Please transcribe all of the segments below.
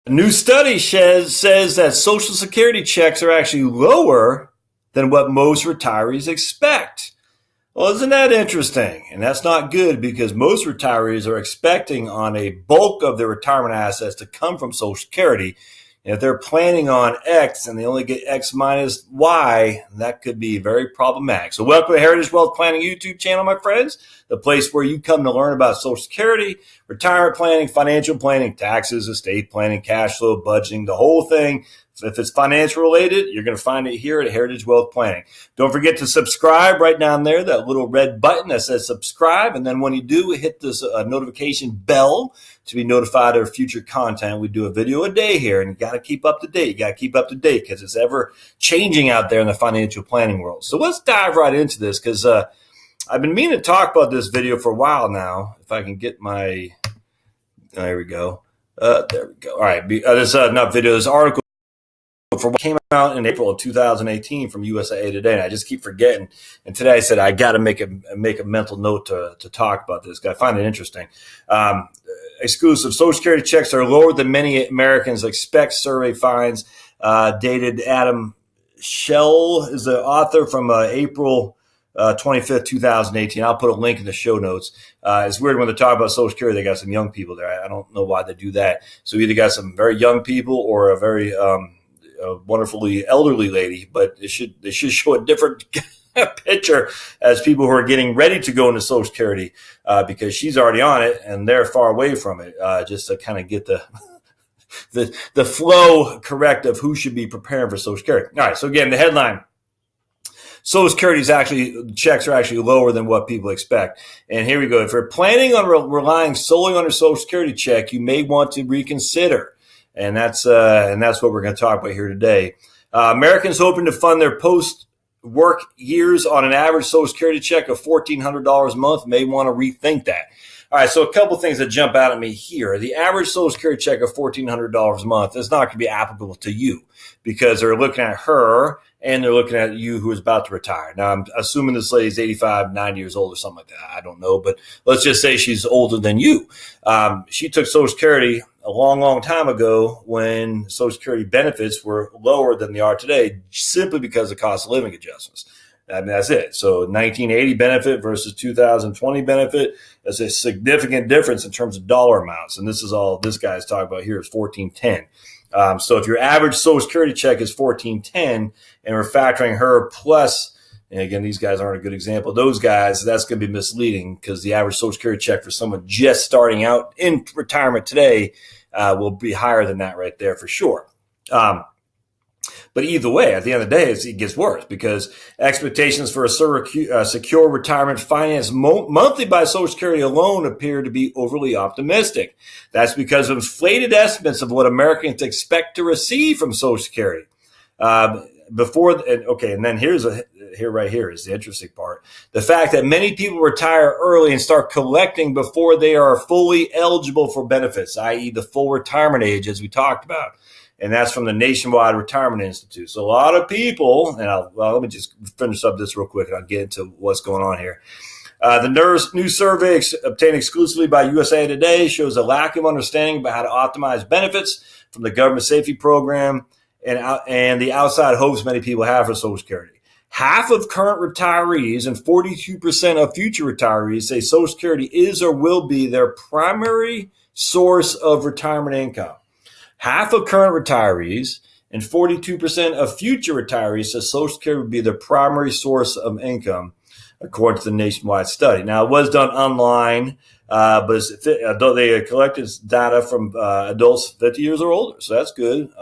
A new study says that Social Security checks are actually lower than what most retirees expect. Well, isn't that interesting? And that's not good because most retirees are expecting on a bulk of their retirement assets to come from Social Security. And if they're planning on X and they only get X minus Y, that could be very problematic. So welcome to Heritage Wealth Planning YouTube channel, my friends, the place where you come to learn about Social Security, retirement planning, financial planning, taxes, estate planning, cash flow, budgeting, the whole thing. If it's financial related, you're going to find it here at Heritage Wealth Planning. Don't forget to subscribe right down there, that little red button that says subscribe. And then when you do, hit this notification bell to be notified of future content. We do a video a day here, and you got to keep up to date. You got to keep up to date because it's ever changing out there in the financial planning world. So let's dive right into this because I've been meaning to talk about this video for a while now. If I can get my, there we go. There we go. All right. This not video, this article for what came out in April of 2018 from USA Today, and I just keep forgetting. And today I said I got to make a mental note to talk about this. I find it interesting. Exclusive Social Security checks are lower than many Americans expect. Survey finds dated Adam Shell is the author from April 25th, 2018. I'll put a link in the show notes. It's weird when they talk about Social Security, they got some young people there. I don't know why they do that. So either got some very young people or a very a wonderfully elderly lady, but they should show a different picture as people who are getting ready to go into Social Security because she's already on it and they're far away from it, just to kind of get the flow correct of who should be preparing for Social Security. All right, so again, the headline: Social Security checks are actually lower than what people expect. And here we go. If you're planning on relying solely on a Social Security check, you may want to reconsider. And that's what we're going to talk about here today. Americans hoping to fund their post-work years on an average Social Security check of $1,400 a month may want to rethink that. All right, so a couple things that jump out at me here. The average Social Security check of $1,400 a month is not going to be applicable to you because they're looking at her and they're looking at you who is about to retire. Now, I'm assuming this lady's 85, 90 years old or something like that. I don't know, but let's just say she's older than you. She took Social Security a long, long time ago when Social Security benefits were lower than they are today simply because of cost of living adjustments. I mean, that's it. So 1980 benefit versus 2020 benefit is a significant difference in terms of dollar amounts. And this is all this guy is talking about here is 1410. So if your average Social Security check is 1410 and we're factoring her plus, and again, these guys aren't a good example. Those guys, that's going to be misleading because the average Social Security check for someone just starting out in retirement today will be higher than that right there for sure. But either way, at the end of the day, it gets worse because expectations for a secure retirement financed monthly by Social Security alone appear to be overly optimistic. That's because of inflated estimates of what Americans expect to receive from Social Security. And then here is the interesting part. The fact that many people retire early and start collecting before they are fully eligible for benefits, i.e. the full retirement age, as we talked about. And that's from the Nationwide Retirement Institute. So a lot of people, and let me just finish up this real quick and I'll get into what's going on here. The new survey obtained exclusively by USA Today shows a lack of understanding about how to optimize benefits from the government safety program and the outside hopes many people have for Social Security. Half of current retirees and 42% of future retirees say Social Security is or will be their primary source of retirement income. Half of current retirees and 42% of future retirees say Social Security would be their primary source of income, according to the nationwide study. Now, it was done online, but they collected data from adults 50 years or older, so that's good.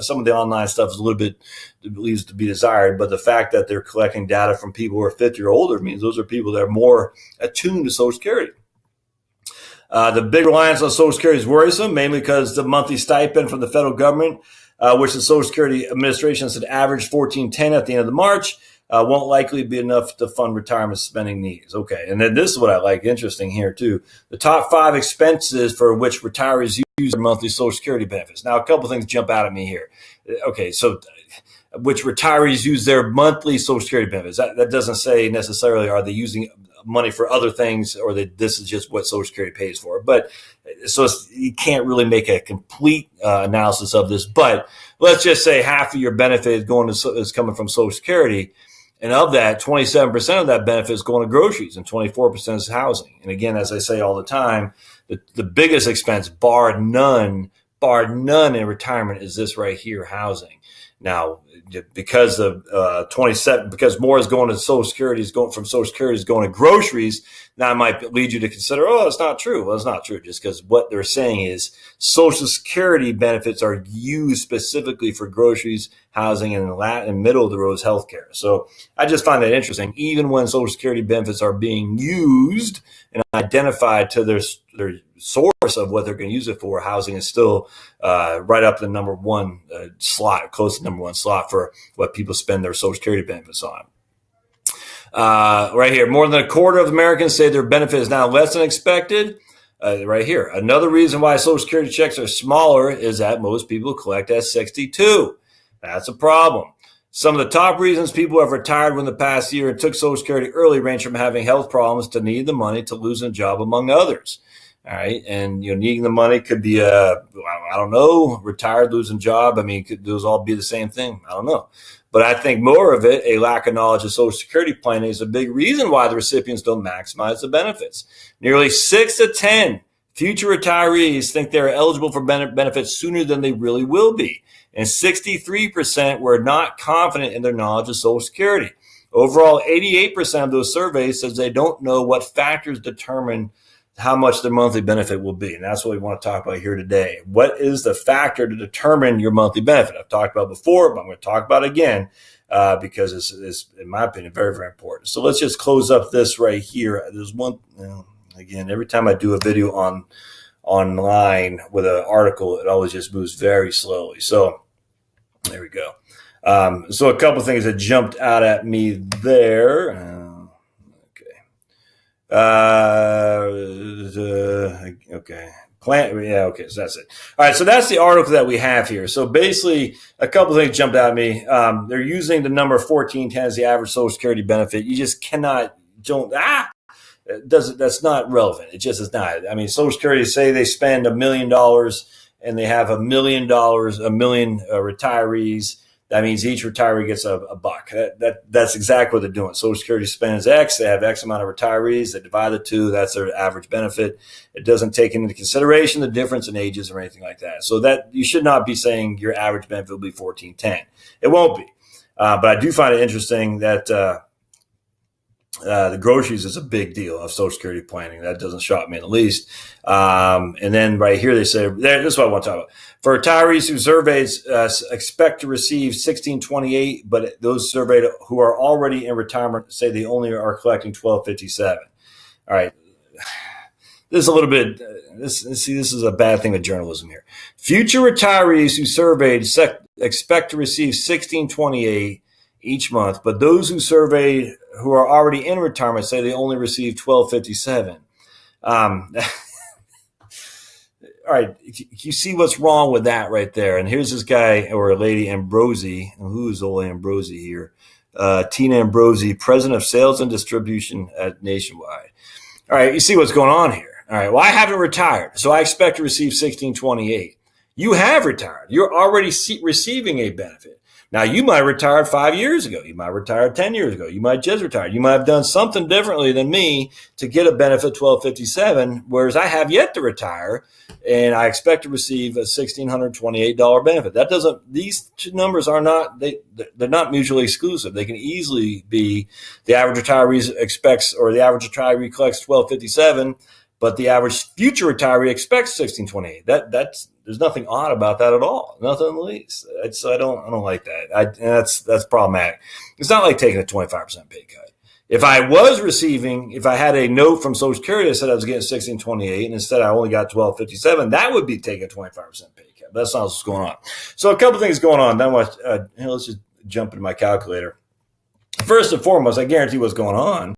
Some of the online stuff is a little bit leaves to be desired, but the fact that they're collecting data from people who are 50 or older means those are people that are more attuned to Social Security. The big reliance on Social Security is worrisome, mainly because the monthly stipend from the federal government, which the Social Security Administration said averaged $1,410 at the end of March, won't likely be enough to fund retirement spending needs. Okay, and then this is what I like, interesting here too. The top 5 expenses for which retirees use their monthly Social Security benefits. Now, a couple things jump out at me here. Okay, so which retirees use their monthly Social Security benefits. That doesn't say necessarily are they using money for other things, or that this is just what Social Security pays for. But so you can't really make a complete analysis of this. But let's just say half of your benefit is coming from Social Security. And of that, 27% of that benefit is going to groceries and 24% is housing. And again, as I say all the time, the biggest expense, bar none in retirement, is this right here, housing. Now, because because more is going to Social Security, is going to groceries. Now, it might lead you to consider, it's not true. Well, it's not true, just because what they're saying is Social Security benefits are used specifically for groceries, housing, and middle of the road is healthcare. So I just find that interesting. Even when Social Security benefits are being used and identified to their source of what they're going to use it for, housing is still right up the number one slot, close to number one slot for what people spend their Social Security benefits on. Right here, more than a quarter of Americans say their benefit is now less than expected. Right here, another reason why Social Security checks are smaller is that most people collect at 62. That's a problem. Some of the top reasons people have retired within the past year and took Social Security early range from having health problems to needing the money to losing a job, among others. All right. And, needing the money could be I don't know, retired, losing job. I mean, could those all be the same thing? I don't know. But I think more of it, a lack of knowledge of Social Security planning, is a big reason why the recipients don't maximize the benefits. Nearly 6 to 10 future retirees think they're eligible for benefits sooner than they really will be. And 63% were not confident in their knowledge of Social Security. Overall, 88% of those surveys says they don't know what factors determine how much their monthly benefit will be. And that's what we want to talk about here today. What is the factor to determine your monthly benefit? I've talked about before, but I'm going to talk about it again because it's, in my opinion, very, very important. So let's just close up this right here. There's one, again, every time I do a video online with an article, it always just moves very slowly. So there we go. So a couple things that jumped out at me there. Okay. Okay. So that's it. All right. So that's the article that we have here. So basically, a couple things jumped out at me. They're using the number 1410 as the average Social Security benefit. You just that's not relevant. It just is not. I mean, Social Security, say they spend $1 million and they have $1 million retirees. That means each retiree gets a buck. That's exactly what they're doing. Social Security spends X. They have X amount of retirees. They divide the two. That's their average benefit. It doesn't take into consideration the difference in ages or anything like that. So that you should not be saying your average benefit will be 1410. It won't be. But I do find it interesting that the groceries is a big deal of Social Security planning. That doesn't shock me in the least. And then right here they say, this is what I want to talk about. For retirees who surveyed expect to receive 1628, but those surveyed who are already in retirement say they only are collecting 1257. All right. This is a little bit, this is a bad thing with journalism here. Future retirees who surveyed expect to receive 1628 each month, but those who surveyed who are already in retirement say they only receive 1257. All right, you see what's wrong with that right there. And here's this guy or lady, Ambrozy. Who is old Ambrozy here? Tina Ambrozy, president of sales and distribution at Nationwide. All right, you see what's going on here. All right, well, I haven't retired, so I expect to receive 1628. You have retired. You're already receiving a benefit. Now, you might have retired 5 years ago. You might have retired 10 years ago. You might just retire. You might have done something differently than me to get a benefit 1257, whereas I have yet to retire, and I expect to receive a $1,628 benefit. That doesn't. These two numbers are not. They're not mutually exclusive. They can easily be the average retiree expects, or the average retiree collects 1257, but the average future retiree expects 1628. That's. There's nothing odd about that at all. Nothing in the least. I don't like that. That's problematic. It's not like taking a 25% pay cut. If I had a note from Social Security that said I was getting 1628 and instead I only got 1257, that would be taking a 25% pay cut. But that's not what's going on. So a couple things going on. Then let's just jump into my calculator. First and foremost, I guarantee what's going on.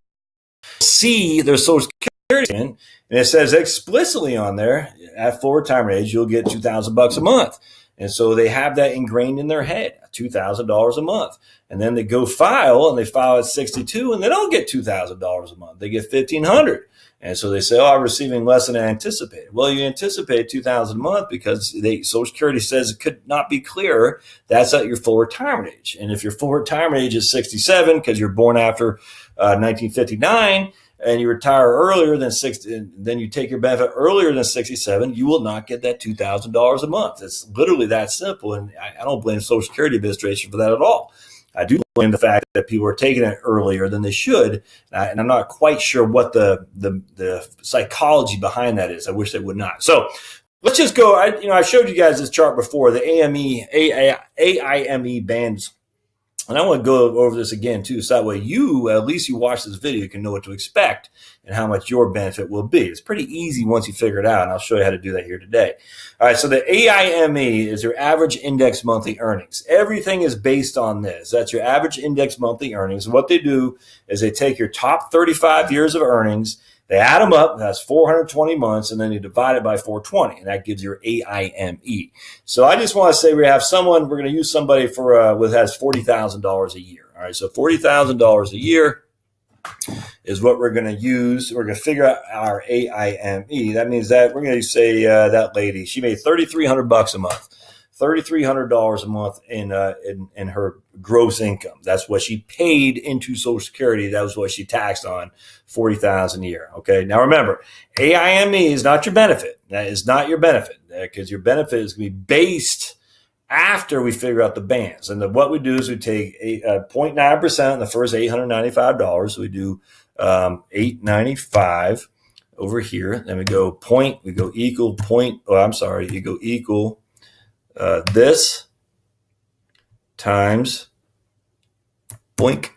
See their Social Security, and it says explicitly on there, at full retirement age, you'll get $2,000 a month. And so they have that ingrained in their head, $2,000 a month. And then they go file and they file at 62 and they don't get $2,000 a month. They get $1,500. And so they say, oh, I'm receiving less than I anticipated. Well, you anticipate $2,000 a month because Social Security says it could not be clearer. That's at your full retirement age. And if your full retirement age is 67 because you're born after 1959 and you retire earlier than 60, then you take your benefit earlier than 67, you will not get that $2,000 a month. It's literally that simple. And I don't blame Social Security Administration for that at all. I do blame the fact that people are taking it earlier than they should, and I'm not quite sure what the psychology behind that is. I wish they would not. So let's just go. I showed you guys this chart before, the AIME bands, and I want to go over this again too, so that way at least you watch this video, can know what to expect and how much your benefit will be. It's pretty easy once you figure it out, and I'll show you how to do that here today. All right, so the AIME is your average index monthly earnings. Everything is based on this. That's your average index monthly earnings. What they do is they take your top 35 years of earnings, they add them up, that's 420 months, and then you divide it by 420, and that gives your AIME. So I just want to say we're going to use somebody has $40,000 a year. All right, so $40,000 a year is what we're going to use. We're going to figure out our AIME. That means that we're going to say that lady, she made $3,300 a month. $3,300 a month in her gross income. That's what she paid into Social Security. That was what she taxed on, $40,000 a year. Okay. Now remember, AIME is not your benefit. That is not your benefit because your benefit is going to be based after we figure out the bands. And what we do is we take 0.9% on the first $895. So we do $895 over here. Then we go equal this times boink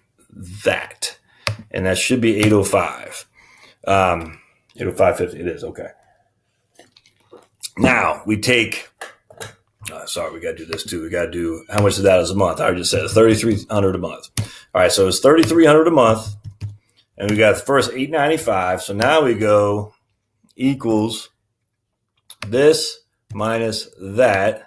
that. And that should be 805. 805.50. It is. Okay. Now we take, we got to do this too. We got to do, how much of that is a month? I just said $3,300 a month. All right. So it's $3,300 a month. And we got the first $895. So now we go equals this minus that.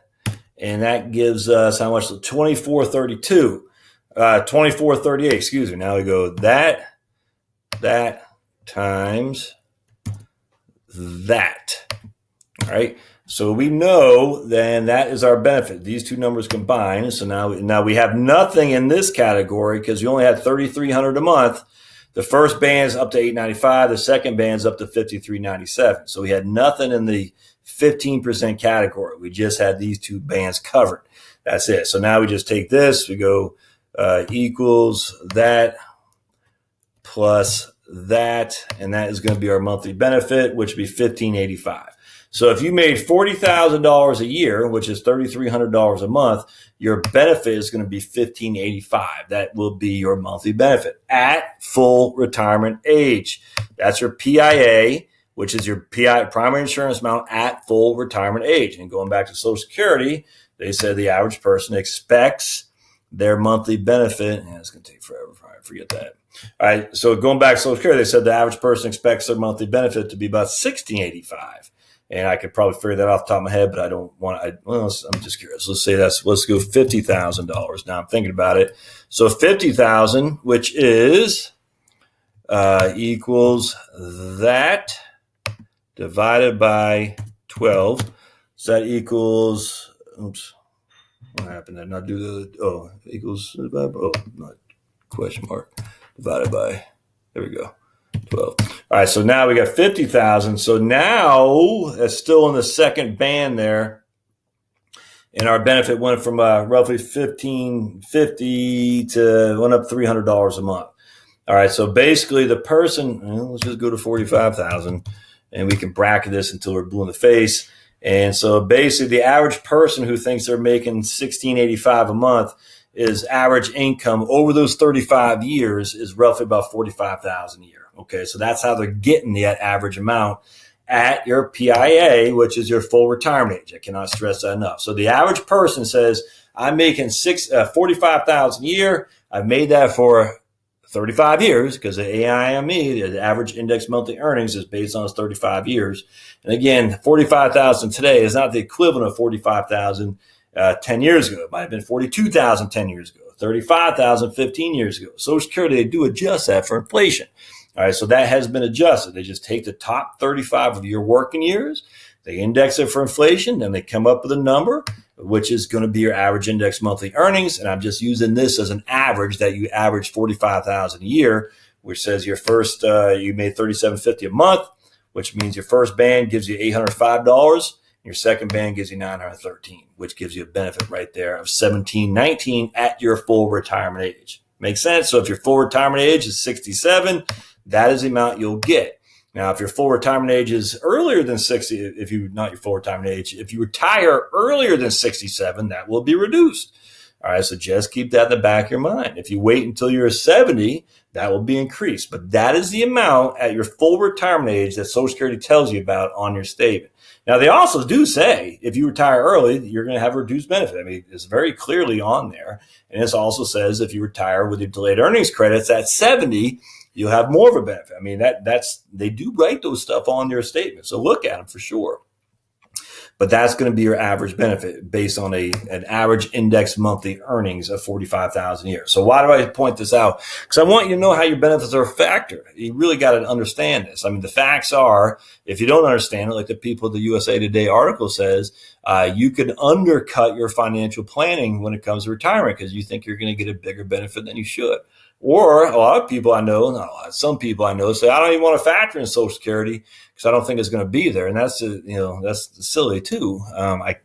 And that gives us how much? 2438, excuse me. Now we go that times that. All right. So we know then that is our benefit. These two numbers combine. So now we have nothing in this category because we only had $3,300 a month. The first band is up to $895. The second band is up to $5,397. So we had nothing in the 15% category. We just had these two bands covered. That's it. So now we just take this. We go equals that plus that, and that is going to be our monthly benefit, which would be $1,585. So if you made $40,000 a year, which is $3,300 a month, your benefit is going to be $1,585. That will be your monthly benefit at full retirement age. That's your PIA, which is your primary insurance amount at full retirement age. And going back to Social Security, they said the average person expects their monthly benefit. And it's going to take forever. All right, forget that. All right. So going back to Social Security, they said the average person expects their monthly benefit to be about $1,685. And I could probably figure that off the top of my head, but I don't want to. I'm just curious. Let's go $50,000. Now I'm thinking about it. So $50,000, which is equals that divided by 12. So that equals, oops, what happened? Did I not do equals, not question mark, divided by, there we go, 12. All right, so now we got 50,000. So now that's still in the second band there. And our benefit went from roughly $1,550 to went up $300 a month. All right, so basically the person, let's just go to 45,000 and we can bracket this until we're blue in the face. And so basically the average person who thinks they're making $1,685 a month is average income over those 35 years is roughly about $45,000 a year. Okay, so that's how they're getting that average amount at your PIA, which is your full retirement age. I cannot stress that enough. So the average person says, I'm making $45,000 a year. I've made that for 35 years because the AIME, the average index monthly earnings, is based on 35 years. And again, $45,000 today is not the equivalent of $45,000 10 years ago. It might have been 42,000 10 years ago, 35,000 15 years ago. Social Security, they do adjust that for inflation. All right, so that has been adjusted. They just take the top 35 of your working years, they index it for inflation, then they come up with a number, which is going to be your average index monthly earnings. And I'm just using this as an average that you average 45,000 a year, which says your first, you made $37.50 a month, which means your first band gives you $805. Your second band gives you $913, which gives you a benefit right there of $17.19 at your full retirement age. Makes sense? So if your full retirement age is 67, that is the amount you'll get. Now, if your full retirement age is earlier than 60, if you, not your full retirement age, if you retire earlier than 67, that will be reduced. All right, so just keep that in the back of your mind. If you wait until you're 70, that will be increased. But that is the amount at your full retirement age that Social Security tells you about on your statement. Now, they also do say if you retire early, you're going to have a reduced benefit. I mean, it's very clearly on there. And it also says if you retire with your delayed earnings credits at 70, you'll have more of a benefit. I mean, that's they do write those stuff on their statement. So look at them for sure. But that's going to be your average benefit based on an average index monthly earnings of $45,000 a year. So why do I point this out? Because I want you to know how your benefits are a factor. You really got to understand this. I mean, the facts are, if you don't understand it, like the people at the USA Today article says, you could undercut your financial planning when it comes to retirement because you think you're going to get a bigger benefit than you should. Or a lot of people I know, not a lot, some people I know say, I don't even want to factor in Social Security because I don't think it's going to be there. And that's, that's silly too. I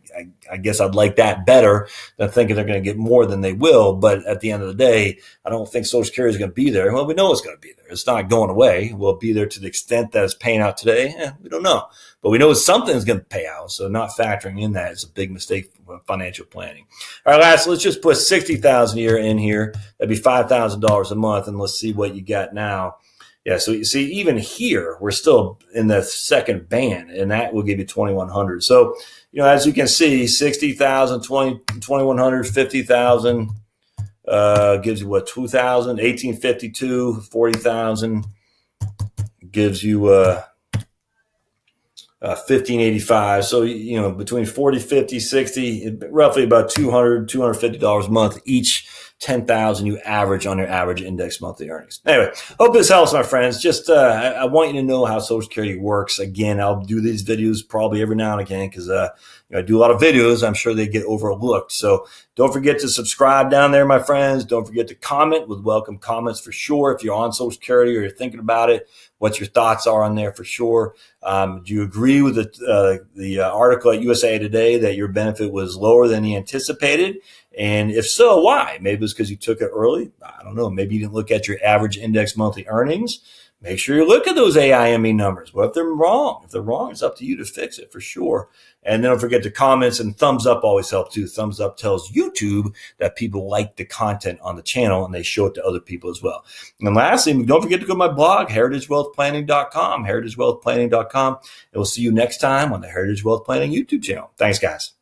guess I'd like that better than thinking they're going to get more than they will. But at the end of the day, I don't think Social Security is going to be there. Well, we know it's going to be there. It's not going away. Will it be there to the extent that it's paying out today? We don't know. But we know something's going to pay out. So not factoring in that is a big mistake for financial planning. All right, last, let's just put $60,000 a year in here. That'd be $5,000 a month. And let's see what you got now. Yeah, so you see, even here, we're still in the second band, and that will give you $2,100. So, as you can see, 60,000, 2,100, 50,000 gives you what, 2,000, 1,852, 40,000 gives you 1,585. So, between 40, 50, 60, roughly about $200, $250 a month each. 10,000 you average on your average index monthly earnings. Anyway, hope this helps, my friends. Just I want you to know how Social Security works. Again, I'll do these videos probably every now and again because I do a lot of videos. I'm sure they get overlooked. So don't forget to subscribe down there, my friends. Don't forget to comment with welcome comments for sure. If you're on Social Security or you're thinking about it, what your thoughts are on there for sure. Do you agree with the article at USA Today that your benefit was lower than you anticipated? And if so, why? Maybe it's because you took it early. I don't know. Maybe you didn't look at your average index monthly earnings. Make sure you look at those AIME numbers. What if they're wrong? If they're wrong, it's up to you to fix it for sure. And then don't forget the comments, and thumbs up always help too. Thumbs up tells YouTube that people like the content on the channel and they show it to other people as well. And lastly, don't forget to go to my blog, heritagewealthplanning.com, heritagewealthplanning.com. And we'll see you next time on the Heritage Wealth Planning YouTube channel. Thanks, guys.